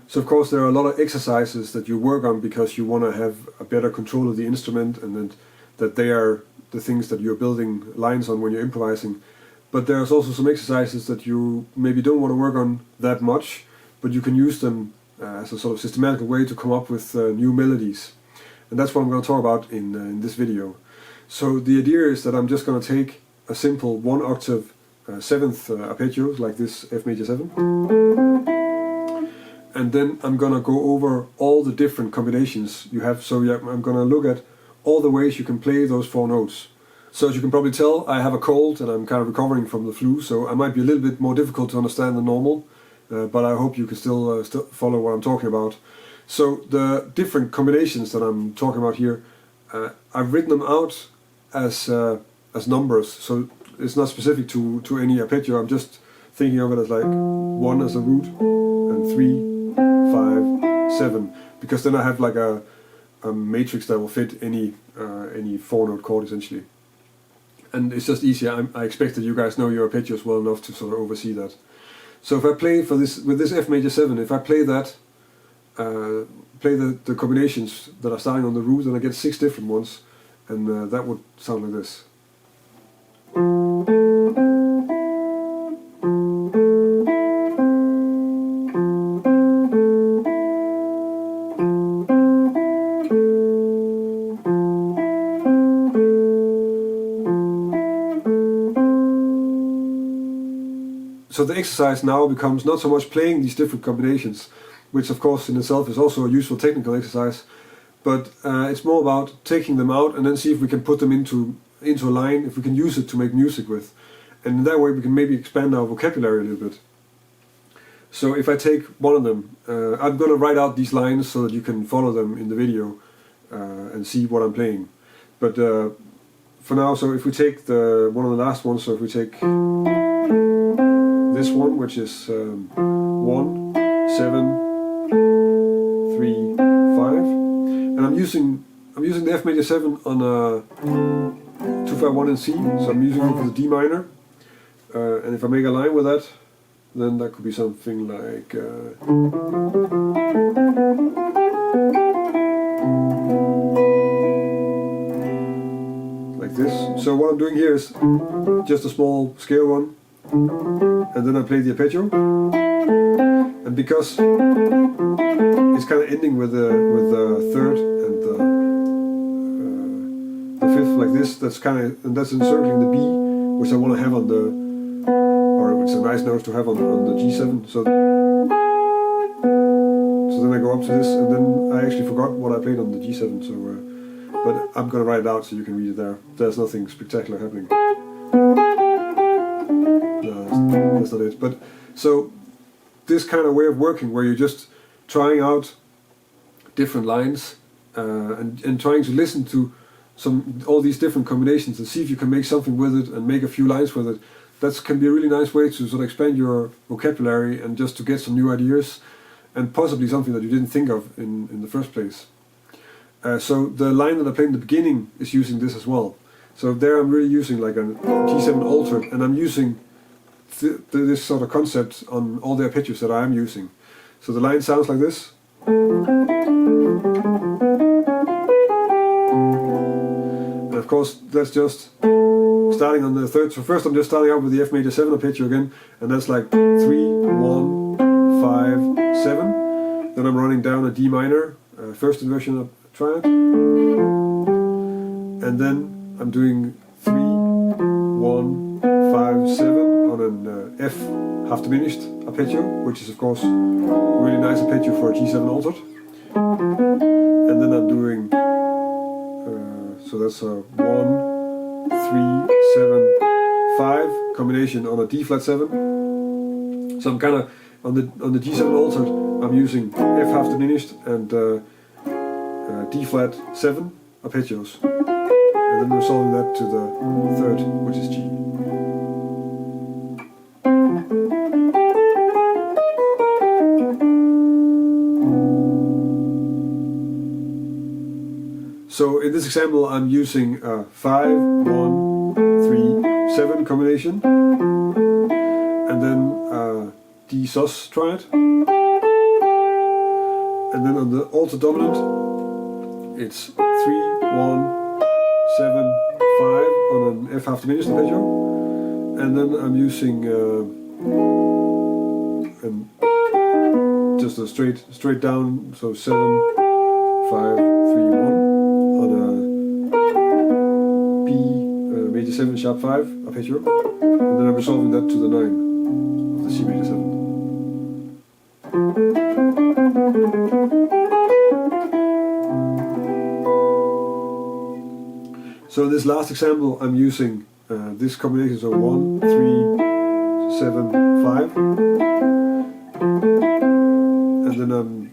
So of course there are a lot of exercises that you work on because you want to have a better control of the instrument, and that they are the things that you're building lines on when you're improvising. But there's also some exercises that you maybe don't want to work on that much, but you can use them as a sort of systematical way to come up with new melodies. And that's what I'm going to talk about in this video. So the idea is that I'm just going to take a simple 1 octave 7th arpeggio, like this F major 7, and then I'm going to go over all the different combinations you have. So yeah, I'm going to look at all the ways you can play those 4 notes. So as you can probably tell, I have a cold and I'm kind of recovering from the flu, so I might be a little bit more difficult to understand than normal, but I hope you can still follow what I'm talking about. So the different combinations that I'm talking about here, I've written them out as numbers, so it's not specific to any arpeggio. I'm just thinking of it as like 1 as a root and 3, 5, 7, because then I have like a matrix that will fit any 4-note chord essentially. And it's just easier. I expect that you guys know your arpeggios well enough to sort of oversee that. So if I play with this F major 7, if I play that, play the combinations that are starting on the root, then I get 6 different ones, and that would sound like this. So the exercise now becomes not so much playing these different combinations, which of course in itself is also a useful technical exercise, but it's more about taking them out and then see if we can put them into a line, if we can use it to make music with. And in that way we can maybe expand our vocabulary a little bit. So if I take one of them, I'm going to write out these lines so that you can follow them in the video and see what I'm playing. But for now, so if we take one of the last ones, so if we take this one, which is 1, 7, 3, 5, and I'm using the F major 7 on a 2, 5, 1 and C, so I'm using it for the D minor, and if I make a line with that, then that could be something like this. So what I'm doing here is just a small scale one, and then I play the arpeggio, and because it's kind of ending with the 3rd and the 5th like this, that's encircling the B, which I want to have on the, or it's a nice note to have on the G7. So then I go up to this, and then I actually forgot what I played on the G7. So, but I'm gonna write it out so you can read it there. There's nothing spectacular happening. No, that's not it. But so this kind of way of working, where you're just trying out different lines and trying to listen to all these different combinations and see if you can make something with it and make a few lines with it. That can be a really nice way to sort of expand your vocabulary and just to get some new ideas, and possibly something that you didn't think of in the first place. So the line that I played in the beginning is using this as well. So there I'm really using like a G7 altered, and I'm using this sort of concept on all the arpeggios that I am using. So the line sounds like this. And of course that's just starting on the 3rd. So first I'm just starting out with the F major 7 arpeggio again, and that's like 3, 1, 5, 7. Then I'm running down a D minor, first inversion of triad, and then I'm doing 3, 1, 5, 7 on an F half diminished arpeggio, which is of course a really nice arpeggio for a G7 altered. And then I'm doing, so that's a 1, 3, 7, 5 combination on a D flat 7. So I'm kind of on the G7 altered, I'm using F half diminished and D flat 7 arpeggios, and then resolving that to the 3rd, which is G. So in this example I'm using 5, 1, 7 combination, and then D sus triad, and then on the alto dominant it's 3, 1, 7, 5 on an F half diminished arpeggio, and then I'm using just a straight down, so 7, 5, 3, 1 on a B major 7 sharp 5 arpeggio, and then I'm resolving that to the 9 of the C major 7. So in this last example I'm using this combination, so 1, 3, 7, 5, and then I'm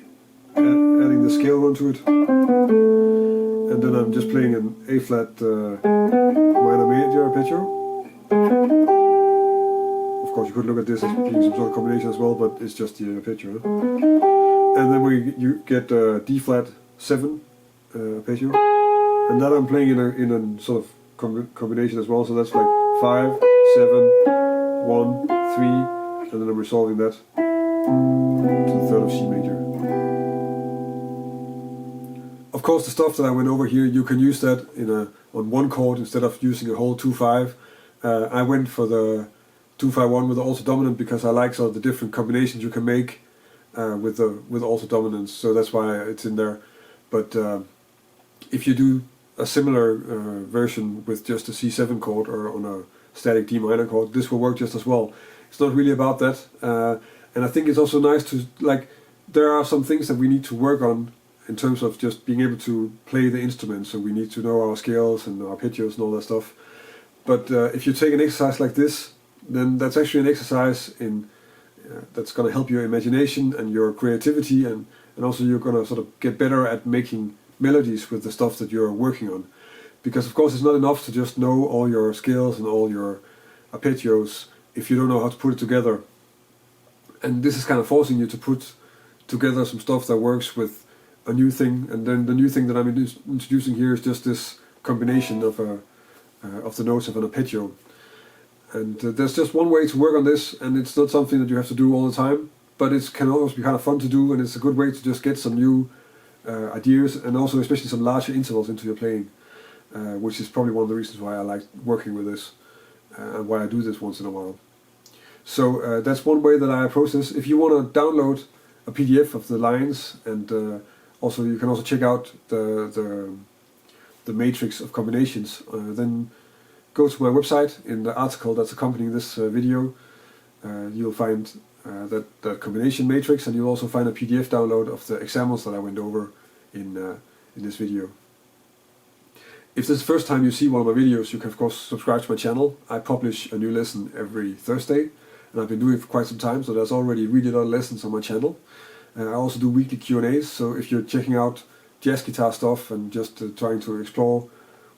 adding the scale run to it, and then I'm just playing an A flat minor major arpeggio. Of course you could look at this as being some sort of combination as well, but it's just the arpeggio. And then you get D flat 7 arpeggio, and that I'm playing in a sort of combination as well, so that's like 5, 7, 1, 3, and then I'm resolving that to the 3rd of C major. Of course, the stuff that I went over here, you can use that on one chord instead of using a whole 2-5. I went for the 2-5-1 with the alto dominant because I like sort of the different combinations you can make with alto dominance, so that's why it's in there. But if you do a similar version with just a C7 chord or on a static D minor chord, this will work just as well. It's not really about that, and I think it's also nice to, like, there are some things that we need to work on in terms of just being able to play the instrument, so we need to know our scales and our arpeggios and all that stuff. But if you take an exercise like this, then that's actually an exercise that's going to help your imagination and your creativity, and also you're going to sort of get better at making melodies with the stuff that you're working on. Because of course it's not enough to just know all your scales and all your arpeggios if you don't know how to put it together. And this is kind of forcing you to put together some stuff that works with a new thing, and then the new thing that I'm introducing here is just this combination of the notes of an arpeggio. And there's just one way to work on this, and it's not something that you have to do all the time, but it can always be kind of fun to do, and it's a good way to just get some new ideas, and also especially some larger intervals into your playing, which is probably one of the reasons why I like working with this, and why I do this once in a while. So that's one way that I approach this. If you want to download a PDF of the lines, and also you can also check out the matrix of combinations, then go to my website. In the article that's accompanying this video, you'll find that combination matrix, and you'll also find a PDF download of the examples that I went over in this video. If this is the first time you see one of my videos, you can of course subscribe to my channel. I publish a new lesson every Thursday, and I've been doing it for quite some time, so there's already really a lot of lessons on my channel. I also do weekly Q&As, so if you're checking out jazz guitar stuff and just trying to explore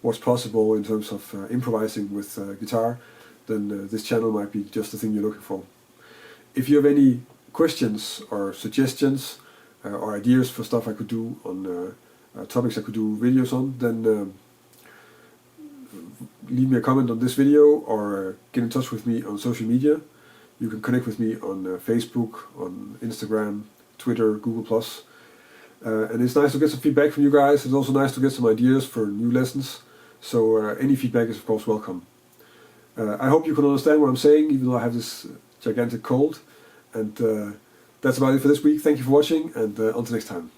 what's possible in terms of improvising with guitar, then this channel might be just the thing you're looking for. If you have any questions or suggestions or ideas for stuff I could do on topics I could do videos on, then leave me a comment on this video, or get in touch with me on social media. You can connect with me on Facebook, on Instagram, Twitter, Google+. And it's nice to get some feedback from you guys. It's also nice to get some ideas for new lessons. So any feedback is of course welcome. I hope you can understand what I'm saying, even though I have this gigantic cold. And that's about it for this week. Thank you for watching, and until next time.